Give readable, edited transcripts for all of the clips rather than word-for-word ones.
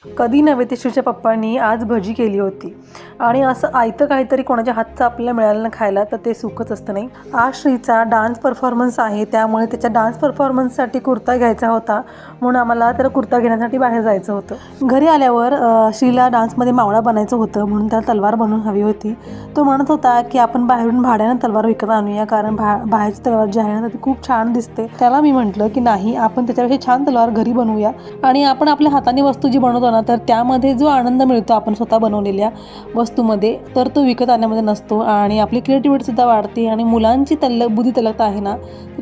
कधी नव्हे ते श्रीच्या पप्पांनी आज भजी केली होती आणि असं आयतं काहीतरी कोणाच्या हातचं आपल्याला मिळालं ना खायला तर ते सुखच असतं नाही. आज श्रीचा डान्स परफॉर्मन्स आहे, त्यामुळे त्याच्या डान्स परफॉर्मन्ससाठी कुर्ता घ्यायचा होता म्हणून आम्हाला त्याला कुर्ता घेण्यासाठी बाहेर जायचं होतं. घरी आल्यावर श्रीला डान्समध्ये मावळा बनायचं होतं म्हणून त्याला तलवार बनवून हवी होती. तो म्हणत होता की आपण बाहेरून भाड्यानं तलवार विकत आणूया, कारण बाहेरची तलवार जी आहे ना ती खूप छान दिसते. त्याला मी म्हटलं की नाही, आपण त्याच्यापेक्षा छान तलवार घरी बनवूया आणि आपण आपल्या हाताने वस्तू जी बनवतो ना तर त्यामध्ये जो आनंद मिळतो आपण स्वतः बनवलेल्या वस्तूमध्ये तर तो विकत आणण्यामध्ये नसतो आणि आपली क्रिएटिव्हिटीसुद्धा वाढते आणि मुलांची बुद्धी तल्लकता आहे ना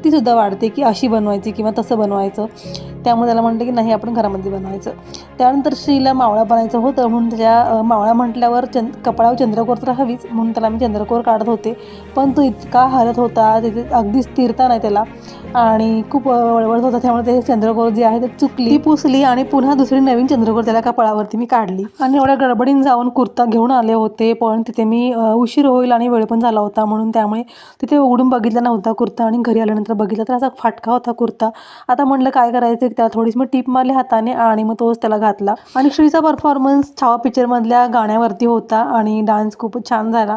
ती सुद्धा वाढते की अशी बनवायची किंवा तसं बनवायचं. त्यामुळे त्याला म्हणते की नाही, आपण घरामध्ये बनवायचं. त्यानंतर श्रीला मावळा बनायचं होतं म्हणून त्याच्या मावळा म्हटल्यावर कपाळावर चंद्रकोर तर हवीच म्हणून त्याला मी चंद्रकोर काढत होते, पण तो इतका हलत होता, तिथे अगदी स्थिरता नाही त्याला आणि खूप वळवळत होता. त्यामुळे ते चंद्रकोर जी आहे ते चुकली, ती पुसली आणि पुन्हा दुसरी नवीन चंद्रकोर त्याला कपाळावरती मी काढली आणि एवढ्या गडबडीने जाऊन कुर्ता घेऊन आले होते. पण तिथे मी उशीर होईल आणि वेळ पण झाला होता म्हणून त्यामुळे तिथे उघडून बघितला नव्हता कुर्ता आणि घरी आल्यानंतर बघितला तर असा फाटका होता कुर्ता. आता म्हटलं काय करायचं, त्याला थोडीशी मी टीप मारली हाताने आणि मग तोच त्याला घातला. आणि श्रीचा परफॉर्मन्स छावा पिक्चरमधल्या गाण्यावरती होता आणि डान्स खूपच छान झाला.